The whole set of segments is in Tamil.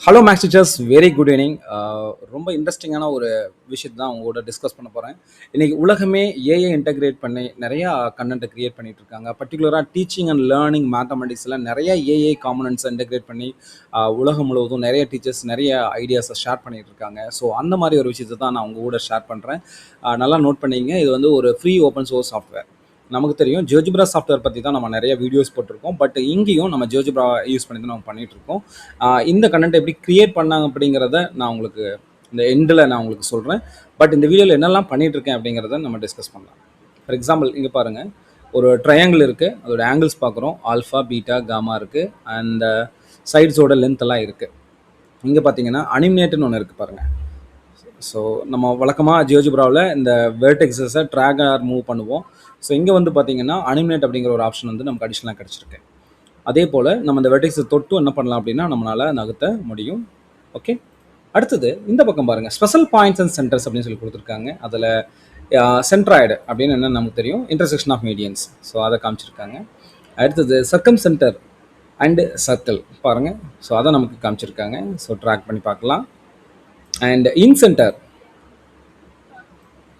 Hello maths teachers, very good evening. ரொம்ப இன்ட்ரெஸ்டிங்கான ஒரு விஷயத்தை தான் உங்களோட டிஸ்கஸ் பண்ண போகிறேன். இன்றைக்கி உலகமே ஏஐ இன்டகிரேட் பண்ணி நிறையா கண்டென்ட்டை க்ரியேட் பண்ணிட்டு இருக்காங்க. பர்டிகுலராக டீச்சிங் அண்ட் லேர்னிங் மேத்தமெட்டிக்ஸில் நிறைய ஏஐ காம்பனன்ட்ஸை இன்டகிரேட் பண்ணி உலகம் முழுவதும் நிறைய டீச்சர்ஸ் நிறைய ஐடியாஸை ஷேர் பண்ணிகிட்டு இருக்காங்க. ஸோ அந்த மாதிரி ஒரு விஷயத்தை தான் நான் உங்கள் கூட ஷேர் பண்ணுறேன். நல்லா நோட் பண்ணிங்க. இது வந்து ஒரு ஃப்ரீ ஓப்பன் சோர்ஸ் சாஃப்ட்வேர். நமக்கு தெரியும் ஜியோஜிப்ரா சாஃப்ட்வேர் பற்றி தான் நம்ம நிறைய வீடியோஸ் போட்டிருக்கோம். பட் இங்கேயும் நம்ம ஜியோஜிப்ரா யூஸ் பண்ணி தான் நம்ம பண்ணிகிட்ருக்கோம். இந்த கண்டென்ட் எப்படி க்ரியேட் பண்ணாங்க அப்படிங்கிறத நான் உங்களுக்கு இந்த எண்டில் நான் உங்களுக்கு சொல்கிறேன். பட் இந்த வீடியோவில் என்னெல்லாம் பண்ணிகிட்ருக்கேன் அப்படிங்கிறத நம்ம டிஸ்கஸ் பண்ணலாம். ஃபார் எக்ஸாம்பிள் இங்கே பாருங்கள், ஒரு ட்ரையாங்கிள் இருக்குது. அதோட ஆங்கிள்ஸ் பார்க்குறோம். ஆல்ஃபா, பீட்டா, காமா இருக்குது. அண்ட் சைட்ஸோட லென்த் எல்லாம் இருக்குது. இங்கே பார்த்தீங்கன்னா அனிமினேட்டுன்னு ஒன்று இருக்குது பாருங்கள். ஸோ நம்ம வழக்கமாக ஜியோஜிப்ராவில் இந்த வெர்டெக்ஸஸை ட்ராக் ஆர் மூவ் பண்ணுவோம். ஸோ இங்கே வந்து பார்த்தீங்கன்னா அனிமினேட் அப்படிங்கிற ஒரு ஆப்ஷன் வந்து நமக்கு அடிஷனலாக கிடச்சிருக்கு. அதே போல் நம்ம இந்த வெர்டெக்ஸை தொட்டு என்ன பண்ணலாம் அப்படின்னா நம்மளால் நகர்த்த முடியும். ஓகே, அடுத்தது இந்த பக்கம் பாருங்கள், ஸ்பெஷல் பாயிண்ட்ஸ் அண்ட் சென்டர்ஸ் அப்படின்னு சொல்லி கொடுத்துருக்காங்க. அதில் சென்ட்ராய்டு அப்படின்னு என்ன நமக்கு தெரியும், இன்டர்செக்ஷன் ஆஃப் மீடியன்ஸ். ஸோ அதை காமிச்சிருக்காங்க. அடுத்தது சர்க்கம் சென்டர் அண்டு சர்க்கிள் பாருங்கள். ஸோ அதை நமக்கு காமிச்சிருக்காங்க. ஸோ ட்ராக் பண்ணி பார்க்கலாம். அண்ட் இன் சென்டர்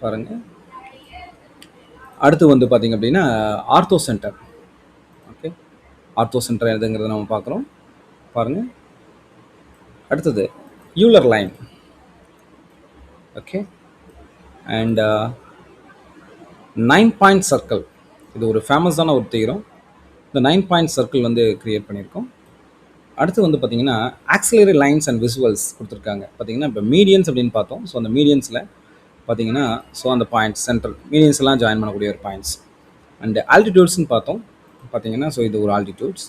பாருங்கள். அடுத்து வந்து பார்த்திங்க அப்படின்னா ortho centre. Okay, ortho centre எதுங்கிறத நம்ம பார்க்குறோம் பாருங்கள். அடுத்தது Euler line. Okay, and 9 point circle. இது ஒரு ஃபேமஸான ஒரு தீரம். இந்த 9 பாயிண்ட் சர்க்கிள் வந்து க்ரியேட் பண்ணியிருக்கோம். அடுத்து வந்து பார்த்திங்கன்னா ஆக்சிலரி லைன்ஸ் அண்ட் விசுவல்ஸ் கொடுத்துருக்காங்க. பார்த்திங்கன்னா இப்போ மீடியன்ஸ் அப்படின்னு பார்த்தோம். ஸோ அந்த மீடியன்ஸில் பார்த்திங்கன்னா ஸோ அந்த பாயிண்ட்ஸ் சென்ட்ரல் மீடியன்ஸ் எல்லாம் ஜாயின் பண்ணக்கூடிய ஒரு பாயிண்ட்ஸ். அண்ட் ஆல்டிடியூட்ஸ்னு பார்த்தோம். பார்த்திங்கன்னா ஸோ இது ஒரு ஆல்டிடியூட்ஸ்.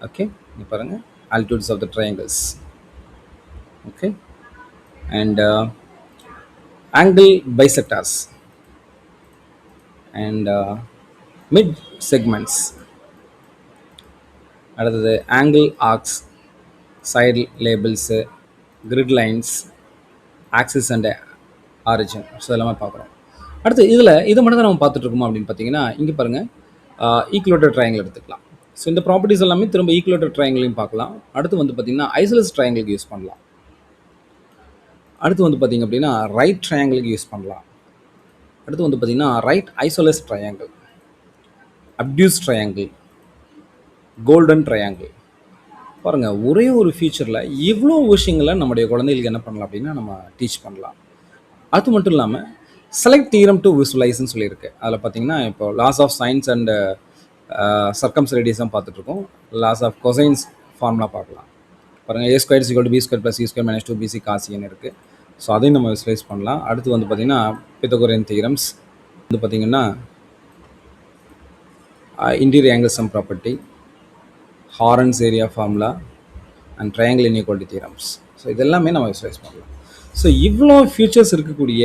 ஓகே, இங்கே பாருங்கள், altitudes of the triangles. Okay, and angle bisectors and mid segments. அடுத்தது angle arcs, side labels, grid lines, axis and origin. So எல்லாமே பார்க்குறோம். அடுத்து இதை மட்டும் தான் நம்ம பார்த்துட்ருக்கோம் அப்படின்னு பார்த்தீங்கன்னா இங்கே பாருங்கள், ஈக்குவலேட்டர் ட்ரையாங்கிள் எடுத்துக்கலாம். ஸோ இந்த ப்ராப்பர்ட்டிஸ் எல்லாமே திரும்ப ஈக்குவலேட்டர் ட்ரையாங்கிளையும் பார்க்கலாம். அடுத்து வந்து பார்த்திங்கன்னா ஐசோலஸ் ட்ரையாங்கிளுக்கு யூஸ் பண்ணலாம். அடுத்து வந்து பார்த்திங்க அப்படின்னா ரைட் ட்ரையாங்கிளுக்கு யூஸ் பண்ணலாம். அடுத்து வந்து பார்த்திங்கன்னா right isosceles triangle, obtuse triangle, golden triangle. பாருங்கள், ஒரே ஒரு ஃபீச்சரில் இவ்வளோ விஷயங்களை நம்முடைய குழந்தைகளுக்கு என்ன பண்ணலாம் அப்படின்னா நம்ம டீச் பண்ணலாம். அது மட்டும் இல்லாமல் செலக்ட் தியரம் டு விசுவலைஸ்ன்னு சொல்லியிருக்கு. அதில் பார்த்தீங்கன்னா இப்போ லாஸ் ஆஃப் சைன்ஸ் அண்ட் சர்க்கம்ஸ் ரேடியஸும் பார்த்துட்ருக்கோம். லாஸ் ஆஃப் கொசைன்ஸ் ஃபார்முலா பார்க்கலாம். பாருங்கள், a square = b square + c square - 2bc cos இருக்குது. ஸோ அதையும் நம்ம விசுவலைஸ் பண்ணலாம். அடுத்து வந்து பார்த்திங்கன்னா பித்தகோரியன் தியரம்ஸ் வந்து பார்த்திங்கன்னா interior angle sum property, Heron's area formula and triangle inequality theorems. So இதெல்லாமே நம்ம விசுவலைஸ் பண்ணலாம். ஸோ இவ்வளோ ஃபியூச்சர்ஸ் இருக்கக்கூடிய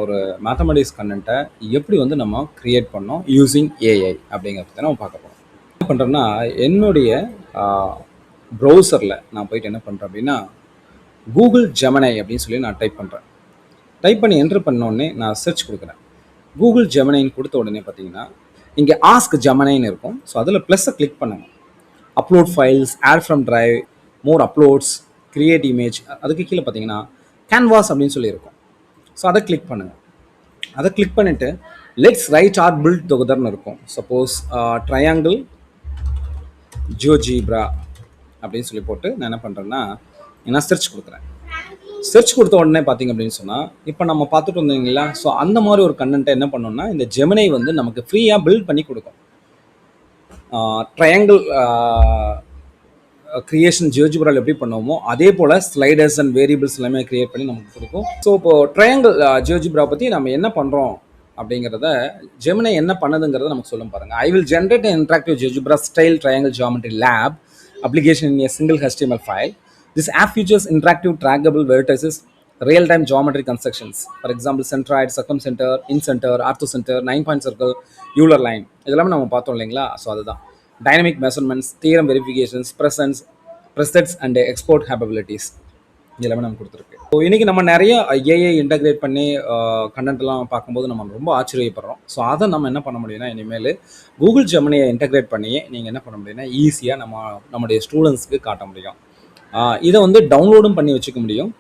ஒரு மேத்தமெட்டிக்ஸ் கண்டென்ட்டை எப்படி வந்து நம்ம க்ரியேட் பண்ணோம் யூஸிங் ஏஐ அப்படிங்கிறத பற்றி நம்ம பார்க்க போகிறோம். என்ன பண்ணுறேன்னா என்னுடைய ப்ரௌசரில் நான் போயிட்டு என்ன பண்ணுறேன் அப்படின்னா கூகுள் ஜெமினி அப்படின்னு சொல்லி நான் டைப் பண்ணுறேன். டைப் பண்ணி என்ட்ரு பண்ணோடனே நான் சர்ச் கொடுக்குறேன். கூகுள் ஜெமினின்னு கொடுத்த உடனே பார்த்தீங்கன்னா இங்கே ஆஸ்க் ஜெமினின்னு இருக்கும். ஸோ அதில் ப்ளஸ்ஸை கிளிக் பண்ணுங்கள். Upload files, add from drive, more uploads, create image, அதுக்கு கீழே பார்த்தீங்கன்னா கேன்வாஸ் அப்படின்னு சொல்லியிருக்கோம். ஸோ அதை கிளிக் பண்ணுங்கள். அதை கிளிக் பண்ணிவிட்டு லெட்ஸ் ரைட் ஆர் பில்ட் தொகுதர்னு இருக்கும். சப்போஸ் ட்ரையாங்கிள் ஜியோஜிப்ரா அப்படின்னு சொல்லி போட்டு நான் என்ன பண்ணுறேன்னா நான் சர்ச் கொடுக்குறேன். சர்ச் கொடுத்த உடனே பார்த்தீங்க அப்படின்னு சொன்னால் இப்போ நம்ம பார்த்துட்டு வந்தீங்களா, ஸோ அந்த மாதிரி ஒரு கண்டென்ட்டை என்ன பண்ணோம்னா இந்த ஜெமினி வந்து நமக்கு ஃப்ரீயாக பில்ட் பண்ணி கொடுக்கும். ட்ரையாங்கிள் கிரியேஷன் ஜியோஜிப்ராவில் எப்படி பண்ணுவோமோ அதே போல் ஸ்லைடர்ஸ் அண்ட் வேரியபிள்ஸ் எல்லாமே கிரியேட் பண்ணி நமக்கு கொடுக்கும். ஸோ இப்போது ட்ரையாங்கிள் ஜியோஜிப்ரா பற்றி நம்ம என்ன பண்ணுறோம் அப்படிங்கிறத ஜெமினி என்ன பண்ணுதுங்கிறத நமக்கு சொல்லும் பாருங்கள். I will generate an interactive GeoGebra style triangle geometry lab application in a single HTML file. This app features interactive trackable vertices, real-time geometry constructions. For example, centroid, circumcenter, incenter, orthocenter, 9-point circle, Euler line. இதெல்லாமே நம்ம பார்த்தோம் இல்லைங்களா. ஸோ அதுதான் dynamic measurements, theorem verifications, presets and export capabilities எல்லாமே நம்ம கொடுத்துருக்கு. ஸோ இன்றைக்கி நம்ம நிறைய ஏஐ இன்டகிரேட் பண்ணி கண்டென்ட்லாம் பார்க்கும்போது நம்ம ரொம்ப ஆச்சரியப்படுறோம். ஸோ அதை நம்ம என்ன பண்ண முடியும்னா இனிமேல் கூகுள் ஜெமினியை இன்டகிரேட் பண்ணி நீங்கள் என்ன பண்ண முடியும்னா ஈஸியாக நம்முடைய ஸ்டூடெண்ட்ஸ்க்கு காட்ட முடியும். இதை வந்து டவுன்லோடும் பண்ணி வச்சுக்க முடியும்.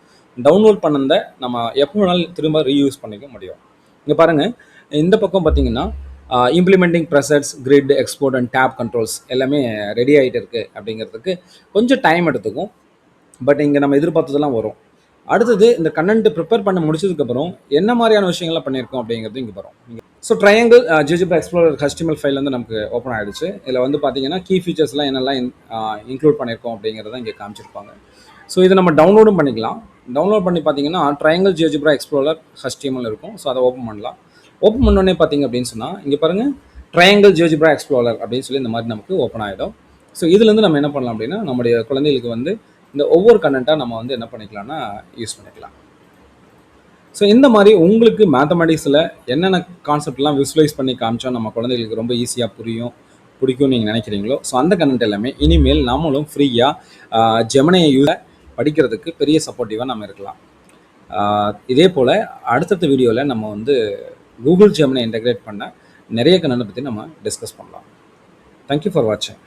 டவுன்லோட் பண்ணதை நம்ம எப்போ வேணாலும் திரும்ப ரீயூஸ் பண்ணிக்க முடியும். இங்கே பாருங்கள், இந்த பக்கம் பார்த்தீங்கன்னா implementing presets, grid, export and tab controls ready ரெடி ஆகிட்டு இருக்குது. அப்படிங்கிறதுக்கு கொஞ்சம் டைம் எடுத்துக்கும், பட் இங்கே நம்ம எதிர்பார்த்ததெல்லாம் வரும். அடுத்தது இந்த கண்டென்ட் ப்ரிப்பேர் பண்ண முடிச்சதுக்கப்புறம் என்ன மாதிரியான விஷயங்கள்லாம் பண்ணியிருக்கோம் அப்படிங்கிறது இங்கே வரும். So triangle GeoGebra explorer HTML file வந்து நமக்கு ஓப்பன் ஆகிடுச்சு. இதில் வந்து பார்த்தீங்கன்னா கீ ஃபீச்சர்ஸ்லாம் என்னெல்லாம் இன்க்ளூட் பண்ணியிருக்கோம் அப்படிங்கிறத இங்கே காமிச்சிருப்பாங்க. ஸோ இதை நம்ம டவுன்லோடும் பண்ணிக்கலாம். டவுன்லோட் பண்ணி பார்த்தீங்கன்னா ட்ரையாங்கிள் ஜியோஜெப்ரா எக்ஸ்ப்ளோரர் HTML இருக்கும். ஸோ அதை ஓப்பன் பண்ணலாம். ஓப்பன் பண்ணோடனே பார்த்தீங்க அப்படின்னு சொன்னால் இங்கே பாருங்கள், ட்ரையாங்கிள் ஜியோஜெப்ரா எக்ஸ்ப்ளோரர் அப்படின்னு சொல்லி இந்த மாதிரி நமக்கு ஓப்பன் ஆகிடும். ஸோ இதுலேருந்து நம்ம என்ன பண்ணலாம் அப்படின்னா, நம்முடைய குழந்தைகளுக்கு வந்து இந்த ஒவ்வொரு கண்டென்ட்டாக நம்ம வந்து என்ன பண்ணிக்கலாம்னா யூஸ் பண்ணிக்கலாம். ஸோ இந்த மாதிரி உங்களுக்கு மேத்தமெட்டிக்ஸில் என்னென்ன கான்செப்ட்லாம் விசுவலைஸ் பண்ணி காமிச்சா நம்ம குழந்தைகளுக்கு ரொம்ப ஈஸியாக பிடிக்கும்னு நீங்கள் நினைக்கிறீங்களோ, ஸோ அந்த கண்டென்ட் எல்லாமே இனிமேல் நாமளும் ஃப்ரீயாக ஜெமினியை படிக்கிறதுக்கு பெரிய சப்போர்ட்டிவாக நம்ம இருக்கலாம். இதே போல் அடுத்தடுத்த வீடியோவில் நம்ம வந்து கூகுள் ஜெமினை இன்டெகிரேட் பண்ண நிறைய கண்டென்ட் பற்றி நம்ம டிஸ்கஸ் பண்ணலாம். தேங்க்யூ ஃபார் வாட்சிங்.